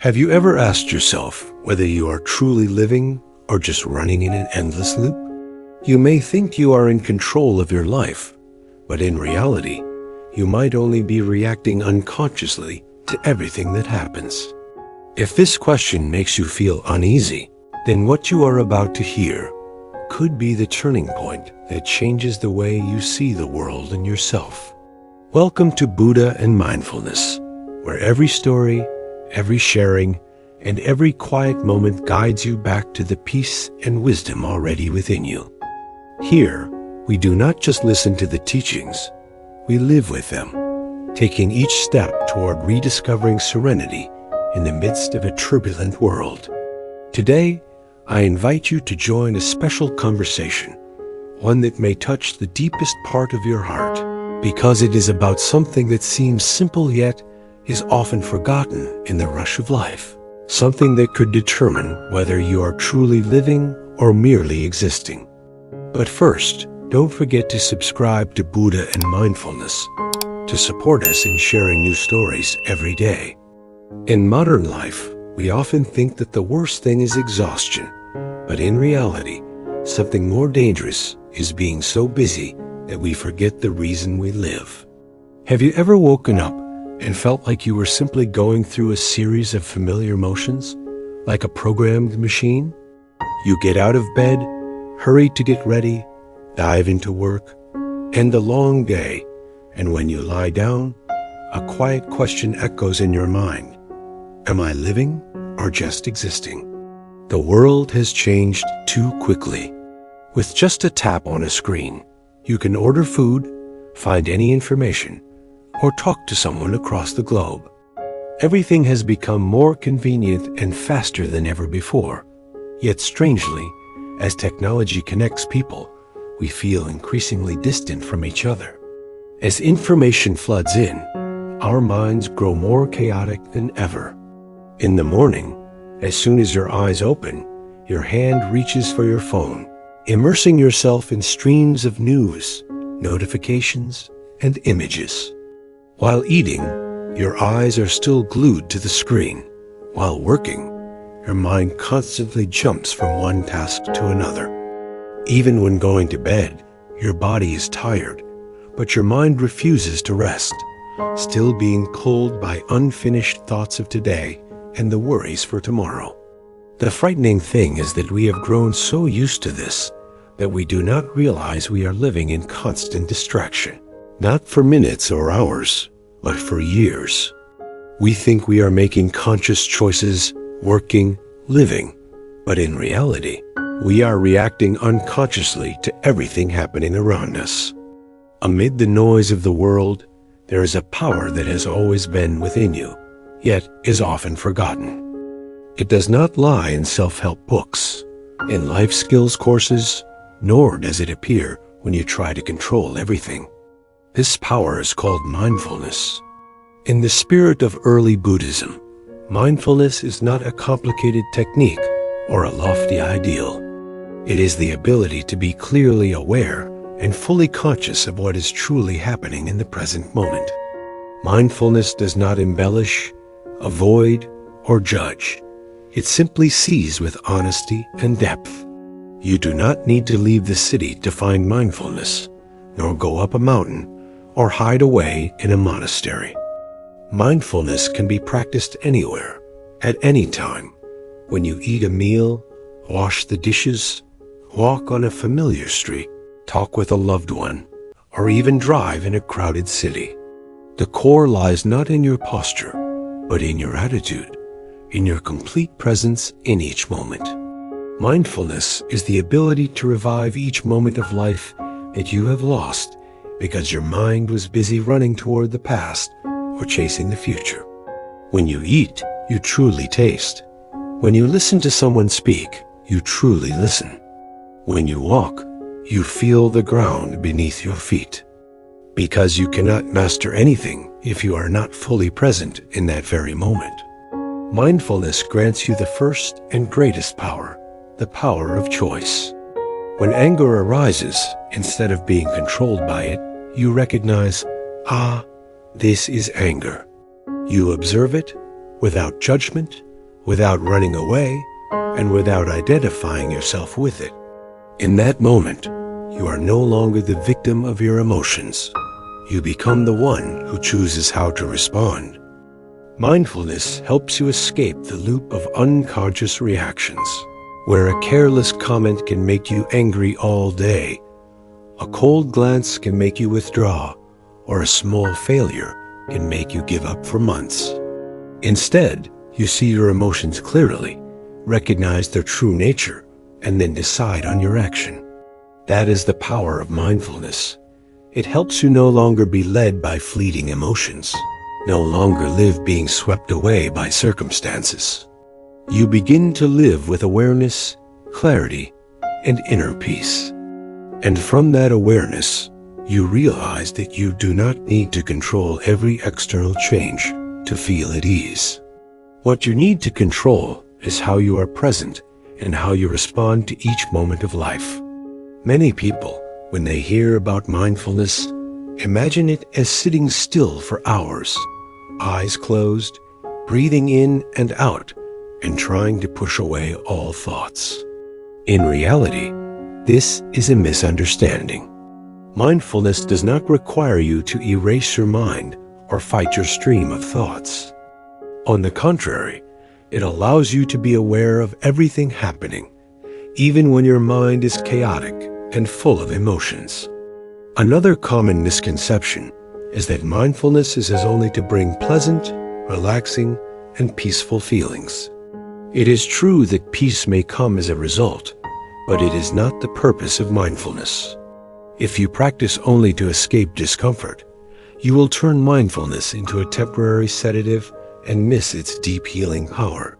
Have you ever asked yourself whether you are truly living or just running in an endless loop? You may think you are in control of your life, but in reality, you might only be reacting unconsciously to everything that happens. If this question makes you feel uneasy, then what you are about to hear could be the turning point that changes the way you see the world and yourself. Welcome to Buddha and Mindfulness, where every story, every sharing, and every quiet moment guides you back to the peace and wisdom already within you. Here, we do not just listen to the teachings, we live with them, taking each step toward rediscovering serenity in the midst of a turbulent world. Today, I invite you to join a special conversation, one that may touch the deepest part of your heart, because it is about something that seems simple yet is often forgotten in the rush of life, something that could determine whether you are truly living or merely existing. But first, don't forget to subscribe to Buddha and Mindfulness to support us in sharing new stories every day. In modern life, we often think that the worst thing is exhaustion, but in reality, something more dangerous is being so busy that we forget the reason we live. Have you ever woken up and felt like you were simply going through a series of familiar motions, like a programmed machine? You get out of bed, hurry to get ready, dive into work, end a long day, and when you lie down, a quiet question echoes in your mind. Am I living or just existing? The world has changed too quickly. With just a tap on a screen, you can order food, find any information, or talk to someone across the globe. Everything has become more convenient and faster than ever before. Yet strangely, as technology connects people, we feel increasingly distant from each other. As information floods in, our minds grow more chaotic than ever. In the morning, as soon as your eyes open, your hand reaches for your phone, immersing yourself in streams of news, notifications, and images. While eating, your eyes are still glued to the screen. While working, your mind constantly jumps from one task to another. Even when going to bed, your body is tired, but your mind refuses to rest, still being pulled by unfinished thoughts of today and the worries for tomorrow. The frightening thing is that we have grown so used to this that we do not realize we are living in constant distraction. Not for minutes or hours, but for years. We think we are making conscious choices, working, living, but in reality, we are reacting unconsciously to everything happening around us. Amid the noise of the world, there is a power that has always been within you, yet is often forgotten. It does not lie in self-help books, in life skills courses, nor does it appear when you try to control everything. This power is called mindfulness. In the spirit of early Buddhism, mindfulness is not a complicated technique or a lofty ideal. It is the ability to be clearly aware and fully conscious of what is truly happening in the present moment. Mindfulness does not embellish, avoid, or judge. It simply sees with honesty and depth. You do not need to leave the city to find mindfulness, nor go up a mountain, or hide away in a monastery. Mindfulness can be practiced anywhere, at any time, when you eat a meal, wash the dishes, walk on a familiar street, talk with a loved one, or even drive in a crowded city. The core lies not in your posture, but in your attitude, in your complete presence in each moment. Mindfulness is the ability to revive each moment of life that you have lost because your mind was busy running toward the past or chasing the future. When you eat, you truly taste. When you listen to someone speak, you truly listen. When you walk, you feel the ground beneath your feet. Because you cannot master anything if you are not fully present in that very moment. Mindfulness grants you the first and greatest power, the power of choice. When anger arises, instead of being controlled by it, you recognize, this is anger. You observe it without judgment, without running away, and without identifying yourself with it. In that moment, you are no longer the victim of your emotions. You become the one who chooses how to respond. Mindfulness helps you escape the loop of unconscious reactions, where a careless comment can make you angry all day, a cold glance can make you withdraw, or a small failure can make you give up for months. Instead, you see your emotions clearly, recognize their true nature, and then decide on your action. That is the power of mindfulness. It helps you no longer be led by fleeting emotions, no longer live being swept away by circumstances. You begin to live with awareness, clarity, and inner peace. And from that awareness, you realize that you do not need to control every external change to feel at ease. What you need to control is how you are present and how you respond to each moment of life. Many people, when they hear about mindfulness, imagine it as sitting still for hours, eyes closed, breathing in and out, and trying to push away all thoughts. In reality, this is a misunderstanding. Mindfulness does not require you to erase your mind or fight your stream of thoughts. On the contrary, it allows you to be aware of everything happening, even when your mind is chaotic and full of emotions. Another common misconception is that mindfulness is only to bring pleasant, relaxing, and peaceful feelings. It is true that peace may come as a result, but it is not the purpose of mindfulness. If you practice only to escape discomfort, you will turn mindfulness into a temporary sedative and miss its deep healing power.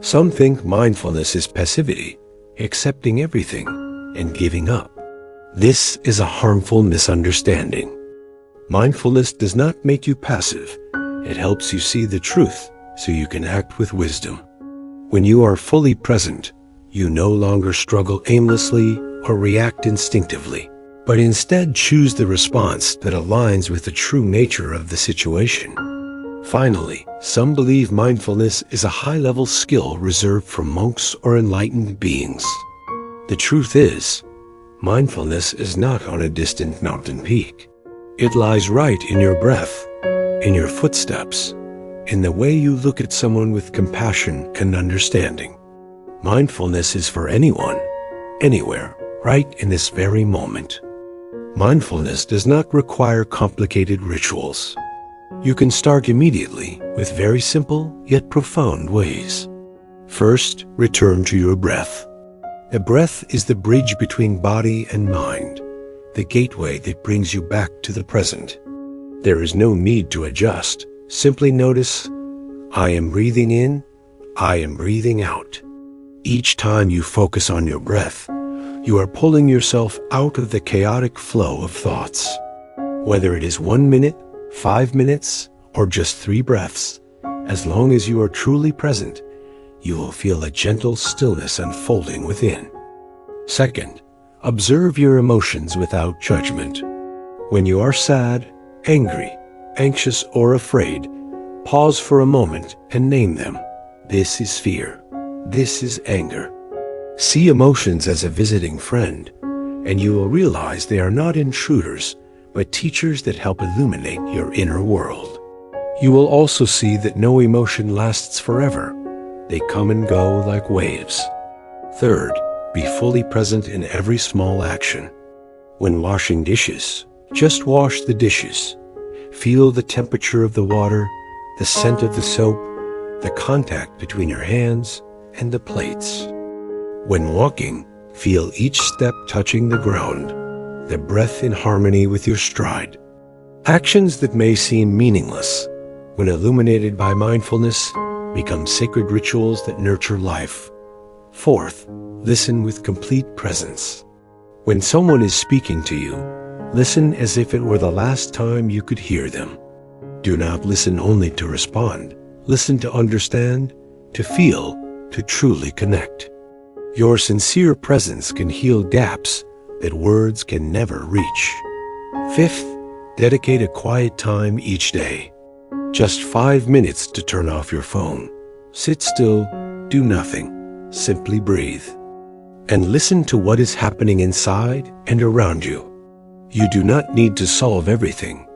Some think mindfulness is passivity, accepting everything, and giving up. This is a harmful misunderstanding. Mindfulness does not make you passive. It helps you see the truth so you can act with wisdom. When you are fully present, you no longer struggle aimlessly or react instinctively, but instead choose the response that aligns with the true nature of the situation. Finally, some believe mindfulness is a high-level skill reserved for monks or enlightened beings. The truth is, mindfulness is not on a distant mountain peak. It lies right in your breath, in your footsteps, in the way you look at someone with compassion and understanding. Mindfulness is for anyone, anywhere, right in this very moment. Mindfulness does not require complicated rituals. You can start immediately with very simple yet profound ways. First, return to your breath. A breath is the bridge between body and mind, the gateway that brings you back to the present. There is no need to adjust. Simply notice, I am breathing in, I am breathing out. Each time you focus on your breath, you are pulling yourself out of the chaotic flow of thoughts. Whether it is 1 minute, 5 minutes, or just 3 breaths, as long as you are truly present, you will feel a gentle stillness unfolding within. Second, observe your emotions without judgment. When you are sad, angry, anxious, or afraid, pause for a moment and name them. This is fear. This is anger. See emotions as a visiting friend, and you will realize they are not intruders, but teachers that help illuminate your inner world. You will also see that no emotion lasts forever. They come and go like waves. Third, be fully present in every small action. When washing dishes, just wash the dishes. Feel the temperature of the water, the scent of the soap, the contact between your hands and the plates. When walking, feel each step touching the ground, the breath in harmony with your stride. Actions that may seem meaningless, when illuminated by mindfulness, become sacred rituals that nurture life. Fourth, listen with complete presence. When someone is speaking to you, listen as if it were the last time you could hear them. Do not listen only to respond. Listen to understand, to feel, to truly connect. Your sincere presence can heal gaps that words can never reach. Fifth, dedicate a quiet time each day. Just 5 minutes to turn off your phone. Sit still, do nothing, simply breathe. And listen to what is happening inside and around you. You do not need to solve everything.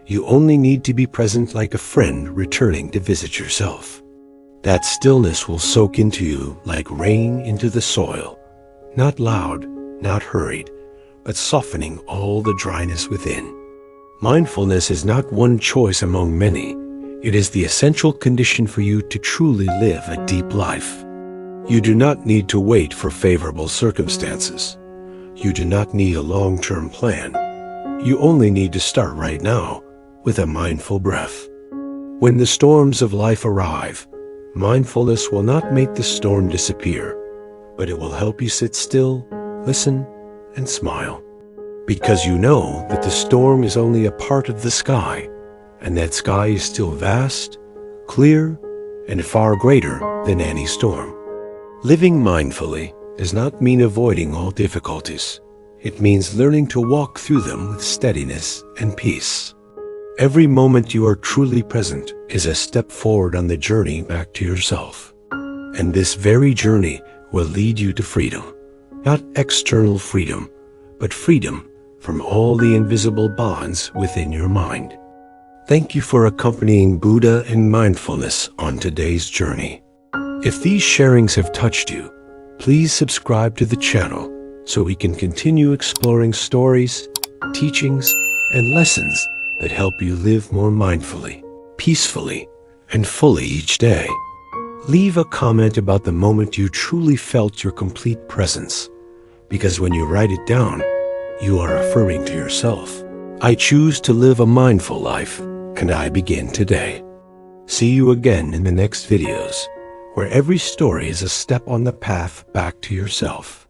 You only need to be present like a friend returning to visit yourself. That stillness will soak into you like rain into the soil, not loud, not hurried, but softening all the dryness within. Mindfulness is not one choice among many. It is the essential condition for you to truly live a deep life. You do not need to wait for favorable circumstances. You do not need a long-term plan. You only need to start right now with a mindful breath. When the storms of life arrive, mindfulness will not make the storm disappear, but it will help you sit still, listen, and smile. Because you know that the storm is only a part of the sky, and that sky is still vast, clear, and far greater than any storm. Living mindfully does not mean avoiding all difficulties. It means learning to walk through them with steadiness and peace. Every moment you are truly present is a step forward on the journey back to yourself. And this very journey will lead you to freedom. Not external freedom, but freedom from all the invisible bonds within your mind. Thank you for accompanying Buddha and mindfulness on today's journey. If these sharings have touched you, please subscribe to the channel so we can continue exploring stories, teachings, and lessons that help you live more mindfully, peacefully, and fully each day. Leave a comment about the moment you truly felt your complete presence, because when you write it down, you are affirming to yourself, I choose to live a mindful life. Can I begin today? See you again in the next videos, where every story is a step on the path back to yourself.